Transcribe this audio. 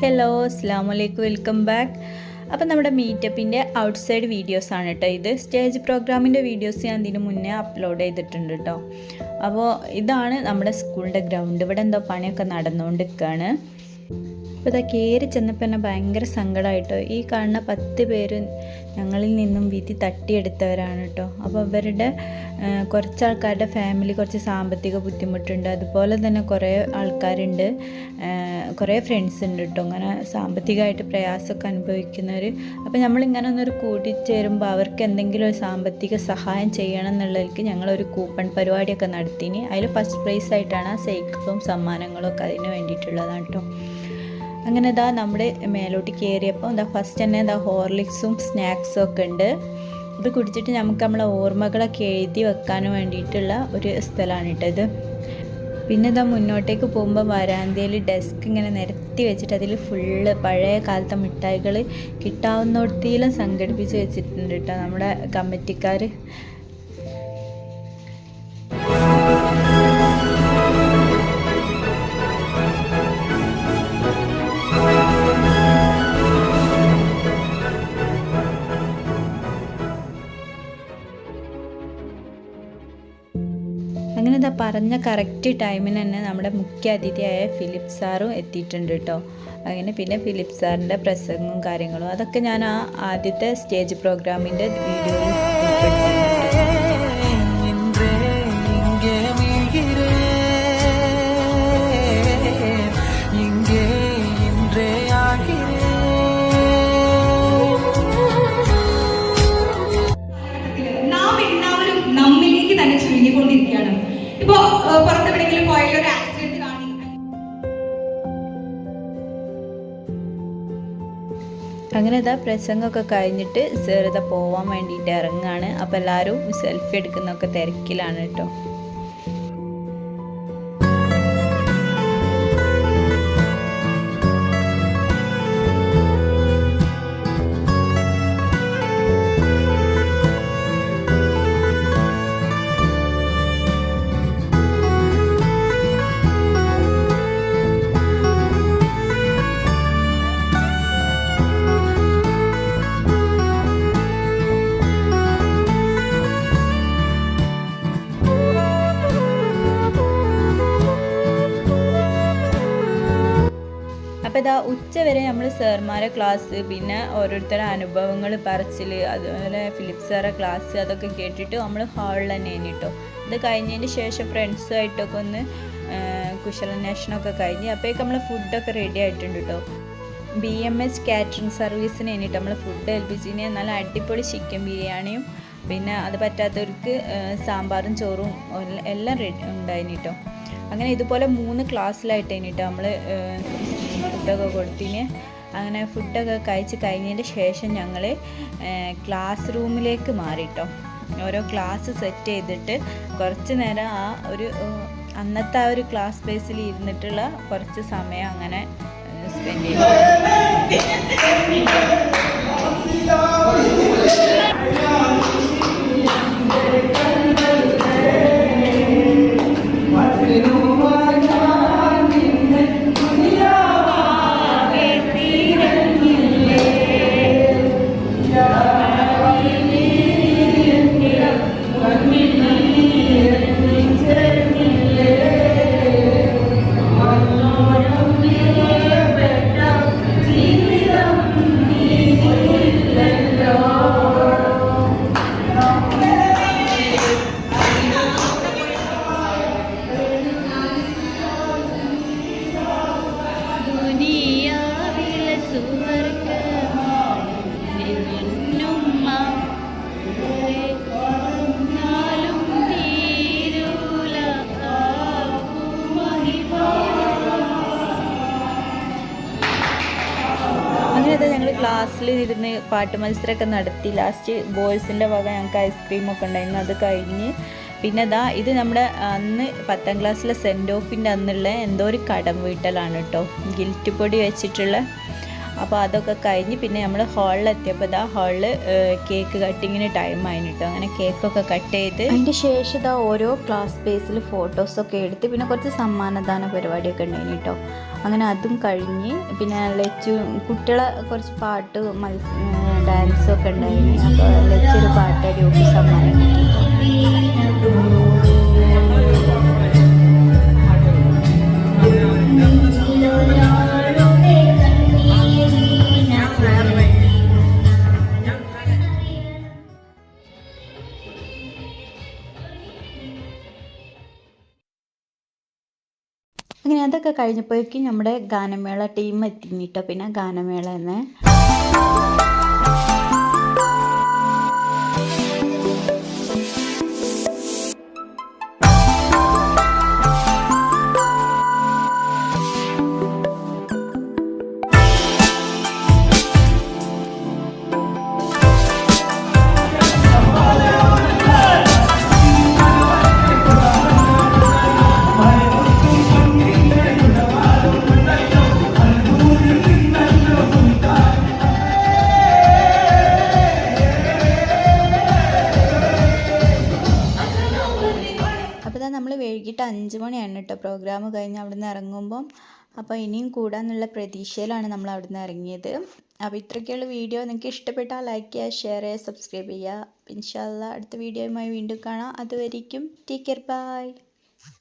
Hello അസ്സാം വലൈക്കും, welcome back. അപ്പോൾ നമ്മുടെ മീറ്റപ്പിൻ്റെ ഔട്ട്സൈഡ് വീഡിയോസാണ് കേട്ടോ. ഇത് സ്റ്റേജ് പ്രോഗ്രാമിൻ്റെ വീഡിയോസ് ഞാൻ ഇതിന് മുന്നേ അപ്ലോഡ് ചെയ്തിട്ടുണ്ട് കേട്ടോ. അപ്പോൾ ഇതാണ് നമ്മുടെ സ്കൂളിൻ്റെ ഗ്രൗണ്ട്. ഇവിടെ എന്തോ പണിയൊക്കെ നടന്നുകൊണ്ടിരിക്കുകയാണ്. അപ്പോൾ ഇതാ കയറി ചെന്നപ്പോൾ തന്നെ ഭയങ്കര സങ്കടമായിട്ടോ. ഈ കാണുന്ന 10 പേര് ഞങ്ങളിൽ നിന്നും വിധി തട്ടിയെടുത്തവരാണ് കേട്ടോ. അപ്പോൾ അവരുടെ കുറച്ച് ആൾക്കാരുടെ ഫാമിലി കുറച്ച് സാമ്പത്തിക ബുദ്ധിമുട്ടുണ്ട്. അതുപോലെ തന്നെ കുറേ ആൾക്കാരുണ്ട്, കുറേ ഫ്രണ്ട്സ് ഉണ്ട് കേട്ടോ, അങ്ങനെ സാമ്പത്തികമായിട്ട് പ്രയാസമൊക്കെ അനുഭവിക്കുന്നവർ. അപ്പോൾ നമ്മളിങ്ങനെ ഒന്നൊരു കൂടിച്ചേരുമ്പോൾ അവർക്ക് എന്തെങ്കിലും ഒരു സാമ്പത്തിക സഹായം ചെയ്യണം എന്നുള്ളതിലേക്ക് ഞങ്ങളൊരു കൂപ്പൺ പരിപാടിയൊക്കെ നടത്തിനി. അതിൽ ഫസ്റ്റ് പ്രൈസ് ആയിട്ടാണ് സൈക്കിളും സമ്മാനങ്ങളും ഒക്കെ അതിന് വേണ്ടിയിട്ടുള്ളതാണ് കേട്ടോ. അങ്ങനെ ഇതാ നമ്മുടെ മേലോട്ട് കയറിയപ്പോൾ എന്താ ഫസ്റ്റ് തന്നെ എന്താ ഹോർലിക്സും സ്നാക്സും ഒക്കെ ഉണ്ട്. ഇത് കുടിച്ചിട്ട് നമുക്ക് നമ്മളെ ഓർമ്മകളൊക്കെ എഴുതി വെക്കാനും വേണ്ടിയിട്ടുള്ള ഒരു സ്ഥലമാണ് കേട്ടോ ഇത്. പിന്നെ ഇതാ മുന്നോട്ടേക്ക് പോകുമ്പോൾ വരാന്തയിൽ ഡെസ്ക് ഇങ്ങനെ നിരത്തി വെച്ചിട്ട് അതിൽ ഫുള്ള് പഴയ കാലത്തെ മിഠായികൾ കിട്ടാവുന്നിടത്തോളം സംഘടിപ്പിച്ച് വെച്ചിട്ടുണ്ട് കേട്ടോ നമ്മുടെ കമ്മിറ്റിക്കാർ. അങ്ങനെ ഇതാ പറഞ്ഞ കറക്റ്റ് ടൈമിന് തന്നെ നമ്മുടെ മുഖ്യ അതിഥിയായ ഫിലിപ്പ് സാറും എത്തിയിട്ടുണ്ട് കേട്ടോ. അങ്ങനെ പിന്നെ ഫിലിപ്പ് സാറിൻ്റെ പ്രസംഗവും കാര്യങ്ങളും അതൊക്കെ ഞാൻ ആദ്യത്തെ സ്റ്റേജ് പ്രോഗ്രാമിൻ്റെ വീഡിയോയിൽ ചുരുങ്ങിക്കൊണ്ടിരിക്കുകയാണ്. ഇപ്പോ പുറത്തെവിടെയെങ്കിലും പോയാൽ ഒരു ആക്സിഡന്റ് കാണി. അങ്ങനെ ഇതാ പ്രസംഗമൊക്കെ കഴിഞ്ഞിട്ട് സാറിത പോവാൻ വേണ്ടിയിട്ട് ഇറങ്ങുകയാണ്. അപ്പോൾ എല്ലാവരും സെൽഫി എടുക്കുന്നൊക്കെ തിരക്കിലാണ് കേട്ടോ. അപ്പോൾ ഇതാ ഉച്ച വരെ നമ്മൾ സാർമാരെ ക്ലാസ്, പിന്നെ ഓരോരുത്തരുടെ അനുഭവങ്ങൾ പറച്ചിൽ, അതുപോലെ ഫിലിപ്പ് സാറെ ക്ലാസ് അതൊക്കെ കേട്ടിട്ട് നമ്മൾ ഹാളിൽ തന്നെ കേട്ടോ. ഇത് കഴിഞ്ഞതിന് ശേഷം ഫ്രണ്ട്സുമായിട്ടൊക്കെ ഒന്ന് കുശലാന്വേഷണമൊക്കെ കഴിഞ്ഞ് അപ്പോഴേക്ക് നമ്മൾ ഫുഡൊക്കെ റെഡി ആയിട്ടുണ്ട് കേട്ടോ. BMH കാറ്ററിംഗ് സർവീസിന് വേണ്ടിയിട്ട് നമ്മൾ ഫുഡ് ഏൽപ്പിച്ചിന്. നല്ല അടിപൊളി ചിക്കൻ ബിരിയാണിയും പിന്നെ അത് പറ്റാത്തവർക്ക് സാമ്പാറും ചോറും എല്ലാം റെഡി ഉണ്ടായിന് കേട്ടോ. അങ്ങനെ ഇതുപോലെ 3 ക്ലാസ്സിലായിട്ട് കഴിഞ്ഞിട്ട് നമ്മൾ ഫുഡൊക്കെ കൊടുത്തിന്. അങ്ങനെ ഫുഡൊക്കെ കഴിച്ച് കഴിഞ്ഞതിന് ശേഷം ഞങ്ങൾ ക്ലാസ് റൂമിലേക്ക് മാറിട്ടോ. ഓരോ ക്ലാസ് സെറ്റ് ചെയ്തിട്ട് കുറച്ച് നേരം അന്നത്തെ ഒരു ക്ലാസ് സ്പേസിൽ ഇരുന്നിട്ടുള്ള കുറച്ച് സമയം അങ്ങനെ സ്പെൻഡ് ചെയ്തു. ഞങ്ങൾ ക്ലാസ്സിൽ ഇരുന്ന് പാട്ട് മത്സരമൊക്കെ നടത്തി. ലാസ്റ്റ് ബോയ്സിൻ്റെ വക ഞങ്ങൾക്ക് ഐസ്ക്രീമൊക്കെ ഉണ്ടായിരുന്നു. അത് കഴിഞ്ഞ് പിന്നെ ഇത് നമ്മുടെ അന്ന് 10ാം ക്ലാസ്സിലെ സെൻഡ് ഓഫിൻ്റെ അന്നുള്ള എന്തോ ഒരു കടം വീട്ടലാണ് കേട്ടോ. ഗിൽറ്റ് പൊടി വെച്ചിട്ടുള്ള അപ്പോൾ അതൊക്കെ കഴിഞ്ഞ് പിന്നെ നമ്മൾ ഹാളിലെത്തിയപ്പോൾ ഇതാ ഹാളിൽ കേക്ക് കട്ടിങ്ങിന് ടൈം ആയിരുന്നു കേട്ടോ. അങ്ങനെ കേക്കൊക്കെ കട്ട് ചെയ്ത് അതിൻ്റെ ശേഷം ഇതാ ഓരോ ക്ലാസ് ബേസിൽ ഫോട്ടോസൊക്കെ എടുത്ത് പിന്നെ കുറച്ച് സമ്മാനദാന പരിപാടിയൊക്കെ ഉണ്ടായിരുന്നു കേട്ടോ. അങ്ങനെ അതും കഴിഞ്ഞ് പിന്നെ ലച്ചു കുട്ടികളെ കുറച്ച് പാട്ട് ഡാൻസും ഒക്കെ ഉണ്ടായിരുന്നു. അപ്പോൾ ലച്ചൊരു പാട്ടടി ഒക്കെ സമ്മാനം കിട്ടിയിട്ടോ. അങ്ങനെ അതൊക്കെ കഴിഞ്ഞപ്പോഴേക്കും നമ്മുടെ ഗാനമേള ടീം എത്തിട്ടോ. പിന്നെ ഗാനമേള എന്ന് നമ്മൾ വൈകിട്ട് 5 മണിയാണ് കേട്ടോ പ്രോഗ്രാം കഴിഞ്ഞ് അവിടെ നിന്ന് ഇറങ്ങുമ്പം. അപ്പോൾ ഇനിയും കൂടാന്നുള്ള പ്രതീക്ഷയിലാണ് നമ്മൾ അവിടെ നിന്ന് ഇറങ്ങിയത്. അപ്പോൾ ഇത്രയൊക്കെയുള്ള വീഡിയോ നിങ്ങൾക്ക് ഇഷ്ടപ്പെട്ടാൽ ലൈക്ക് ചെയ്യുക, ഷെയർ ചെയ്യുക, സബ്സ്ക്രൈബ് ചെയ്യുക. ഇൻഷാ അല്ലാഹ് അടുത്ത വീഡിയോയുമായി വീണ്ടും കാണാം. അതുവരേക്കും ടേക്ക് കെയർ, ബൈ.